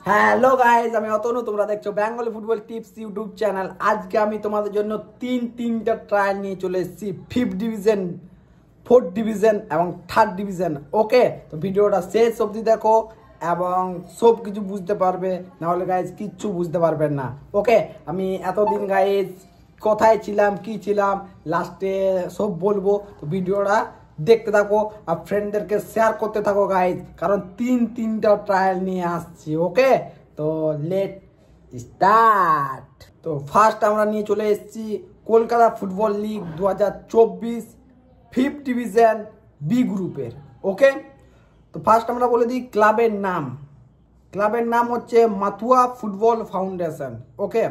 Hello guys, আমি অতনু, তোমরা দেখছো Bengali football tips YouTube channel. আজকে আমি তোমাদের জন্য তিনটা ট্রায়াল নিয়ে চলে এসেছি, 5th ডিভিশন, 4th ডিভিশন এবং 3rd ডিভিশন। ওকে, তো ভিডিওটা শেষ অবধি দেখো এবং সব কিছু বুঝতে পারবে, নাহলে গাইজ কিচ্ছু বুঝতে পারবেন না। ওকে, আমি এতদিন গাইজ কোথায় ছিলাম, কি ছিলাম, লাস্টে সব বলবো। তো ভিডিওটা দেখতে থাকো আর ফ্রেন্ডদেরকে শেয়ার করতে থাকো গাইজ, কারণ তিনটা ট্রায়াল নিয়ে আসছি। ওকে, তো লেট স্টার্ট। তো ফার্স্ট আমরা নিয়ে চলে এসেছি Kolkata football league 2024 5th division B গ্রুপের। ওকে, তো ফার্স্ট আমরা বলে দিই ক্লাবের নাম। ক্লাবের নাম হচ্ছে মাথুয়া ফুটবল ফাউন্ডেশন। ওকে,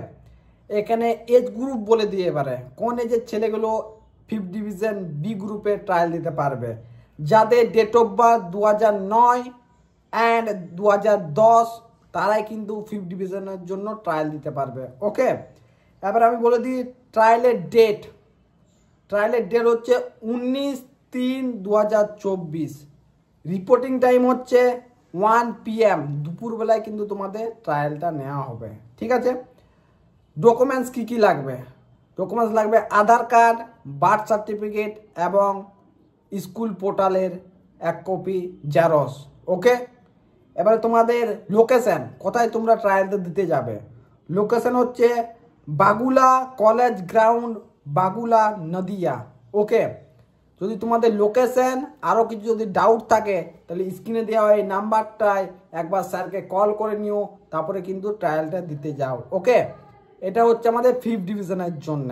এখানে এজ গ্রুপ বলে দিয়ে এবারে কোন এজের ছেলেগুলো 5th ডিভিশন বি গ্রুপে ট্রায়াল দিতে পারবে। যাদের ডেট অফ বার্থ 2009 অ্যান্ড 2010 তারাই কিন্তু 5th ডিভিশনের জন্য ট্রায়াল দিতে পারবে। ওকে, এবার আমি বলে দিই ট্রায়ালের ডেট। ট্রায়ালের ডেট হচ্ছে 19/3/2024। রিপোর্টিং টাইম হচ্ছে 1 PM, দুপুরবেলায় কিন্তু তোমাদের ট্রায়ালটা নেওয়া হবে। ঠিক আছে, ডকুমেন্টস কি লাগবে? ডকুমেন্টস লাগবে আধার কার্ড, বার্থ সার্টিফিকেট এবং স্কুল পোর্টালের 1 কপি জেরক্স। ওকে, এবারে তোমাদের লোকেশন, কোথায় তোমরা ট্রায়ালটা দিতে যাবে। লোকেশন হচ্ছে বাগুলা কলেজ গ্রাউন্ড, বাগুলা নদিয়া। ওকে, যদি তোমাদের লোকেশন আরও কিছু যদি ডাউট থাকে তাহলে স্ক্রিনে দেওয়া এই নাম্বারটায় একবার স্যারকে কল করে নিও, তারপরে কিন্তু ট্রায়ালটা দিতে যাও। ওকে, এটা হচ্ছে আমাদের 5th ডিভিশনের জন্য।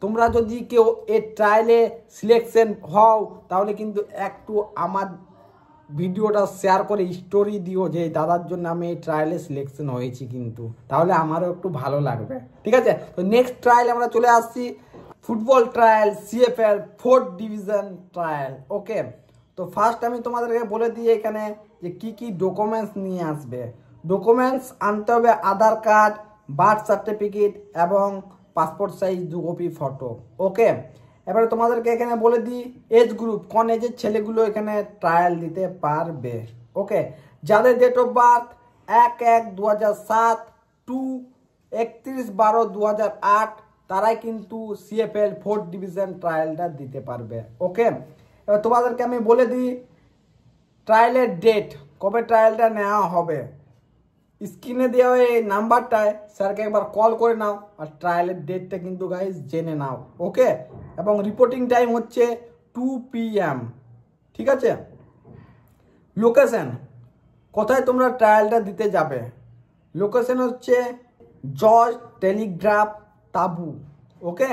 তোমরা যদি কেউ এই ট্রায়ালে সিলেকশন হও তাহলে কিন্তু একটু আমার ভিডিওটা শেয়ার করে স্টোরি দিও যে দাদার জন্য আমি এই ট্রায়ালে সিলেকশন হয়েছি, কিন্তু তাহলে আমারও একটু ভালো লাগবে। ঠিক আছে, তো নেক্সট ট্রায়াল আমরা চলে আসছি football trial CFL 4th division trial. Okay, তো ফার্স্ট আমি তোমাদেরকে বলে দিই এখানে যে কি ডকুমেন্টস নিয়ে আসবে। ডকুমেন্টস আনতে হবে আধার কার্ড, বার্থ সার্টিফিকেট এবং পাসপোর্ট সাইজ 2 কপি ফটো। ওকে, এবারে তোমাদেরকে এখানে বলে দিই এজ গ্রুপ, কোন এজের ছেলেগুলো এখানে ট্রায়াল দিতে পারবে। ওকে, যাদের ডেট অফ বার্থ 1/1/2007 টু 31/12/2008 তারাই কিন্তু CFL 4th ডিভিশন ট্রায়ালটা দিতে পারবে। ওকে, এবার তোমাদেরকে আমি বলে দিই ট্রায়ালের ডেট, কবে ট্রায়ালটা নেওয়া হবে। স্ক্রিনে দেওয়া এই নাম্বারটায় স্যারকে একবার কল করে নাও আর ট্রায়ালের ডেটটা কিন্তু গাইজ জেনে নাও। ওকে, এবং রিপোর্টিং টাইম হচ্ছে 2 PM। ঠিক আছে, লোকেশন, কোথায় তোমরা ট্রায়ালটা দিতে যাবে। লোকেশন হচ্ছে জর্জ টেলিগ্রাফ তাবু। ওকে,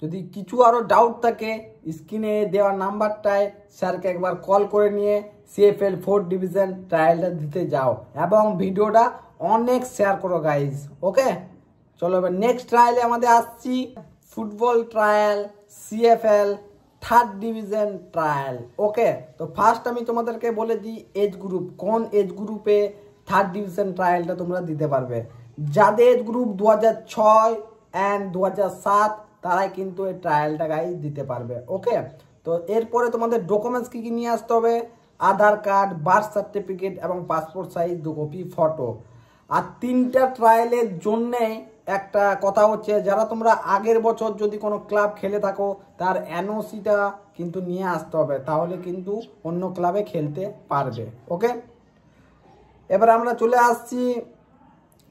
যদি কিছু আরও ডাউট থাকে স্ক্রিনে দেওয়া নাম্বারটায় স্যারকে একবার কল করে নিয়ে CFL 4th ডিভিশন ট্রায়ালটা দিতে যাও এবং ভিডিওটা অনেক শেয়ার করো গাইজ। ওকে, চলো এবার নেক্সট ট্রায়ালে আমাদের আসছি football trial CFL 3rd division trial. Okay, তো ফার্স্ট আমি তোমাদেরকে বলে দিই এজ গ্রুপ, কোন এজ গ্রুপে 3rd ডিভিশন ট্রায়ালটা তোমরা দিতে পারবে। যাদের এজ গ্রুপ 2006 অ্যান্ড 2007 তারাই কিন্তু এই ট্রায়ালটা গাইজ দিতে পারবে। ওকে, তো এরপরে তোমাদের ডকুমেন্টস কি নিয়ে আসতে হবে, আধার কার্ড, বার্থ সার্টিফিকেট এবং পাসপোর্ট সাইজ 2 কপি ফটো। আর 3টা ট্রায়ালের জন্যে একটা কথা হচ্ছে, যারা তোমরা আগের বছর যদি কোনো ক্লাব খেলে থাকো তার NOCটা কিন্তু নিয়ে আসতে হবে, তাহলে কিন্তু অন্য ক্লাবে খেলতে পারবে। ওকে, এবার আমরা চলে আসছি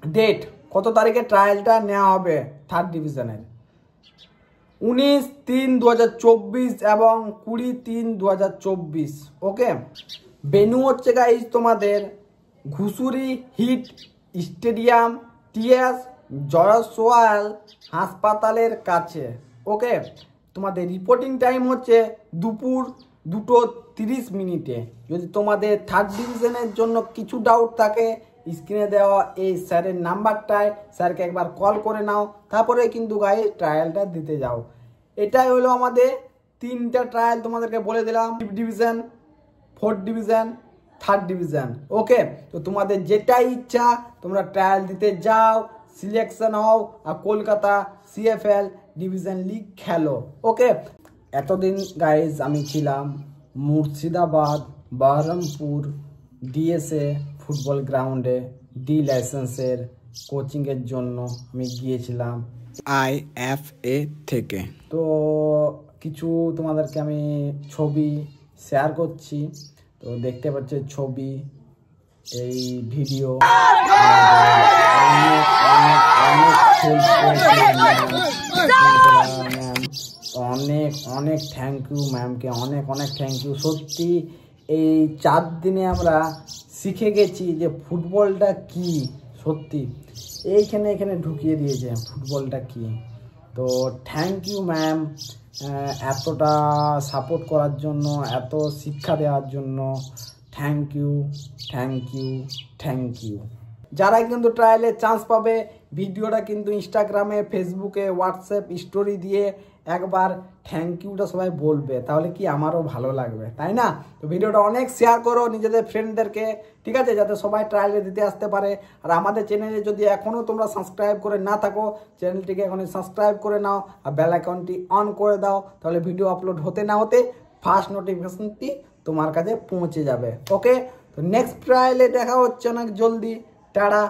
ডেট, কত তারিখে ট্রায়ালটা নেওয়া হবে 3rd ডিভিশনের। 19/3/2024 এবং 20/3/2024। ওকে, ভেন্যু হচ্ছে গাইজ তোমাদের Ghusuri hit stadium, TS Jaiswal হাসপাতালের কাছে। ওকে, তোমাদের রিপোর্টিং টাইম হচ্ছে দুপুর 2:30। যদি তোমাদের 3rd ডিভিশনের জন্য কিছু ডাউট থাকে স্ক্রিনে দেওয়া এই স্যারের নাম্বারটায় স্যারকে একবার কল করে নাও, তারপরে কিন্তু গাইজ ট্রায়ালটা দিতে যাও। এটাই হলো আমাদের 3টা ট্রায়াল, তোমাদেরকে বলে দিলাম 5th division, 4th division, 3rd division. ওকে, তো তোমাদের যেটাই ইচ্ছা তোমরা ট্রায়াল দিতে যাও, সিলেকশন হও আর কলকাতা CFL ডিভিশন লিগ খেলো। ওকে, এতদিন গাইজ আমি ছিলাম মুর্শিদাবাদ বহরমপুর DSA ফুটবল গ্রাউন্ডে ডি লাইসেন্সের কোচিংয়ের জন্য আমি গিয়েছিলাম IFA থেকে। তো কিছু তোমাদেরকে আমি ছবি শেয়ার করছি, তো দেখতে পাচ্ছ ছবি, এই ভিডিও অনেক অনেক থ্যাংক ইউ ম্যামকে, অনেক অনেক থ্যাংক ইউ। সত্যি এই 4 দিনে আমরা শিখে গেছি যে ফুটবলটা কি, সত্যি এখানে ঢুকিয়ে দিয়েছে ফুটবলটা কি। তো থ্যাংক ইউ ম্যাম, এতটা সাপোর্ট করার জন্য, এত শিক্ষা দেওয়ার জন্য thank you thank you thank you. যারা কিন্তু ট্রায়ালে চান্স পাবে, ভিডিওটা কিন্তু ইনস্টাগ্রামে, ফেসবুকে, হোয়াটসঅ্যাপ স্টোরি দিয়ে একবার থ্যাংক ইউটা সবাই বলবে, তাহলে কি আমারও ভালো লাগবে, তাই না? তো ভিডিওটা অনেক শেয়ার করো নিজেদের ফ্রেন্ডদেরকে, ঠিক আছে, যাতে সবাই ট্রায়ালে দিতে আসতে পারে। আর আমাদের চ্যানেলে যদি এখনও তোমরা সাবস্ক্রাইব করে না থাকো, চ্যানেলটিকে এখনই সাবস্ক্রাইব করে নাও আর বেল আইকনটি অন করে দাও, তাহলে ভিডিও আপলোড হতে না হতে ফার্স্ট নোটিফিকেশনটি তোমার কাছে পৌঁছে যাবে। ওকে, তো নেক্সট ট্রায়ালে দেখা হচ্ছে অনেক জলদি। টাটা।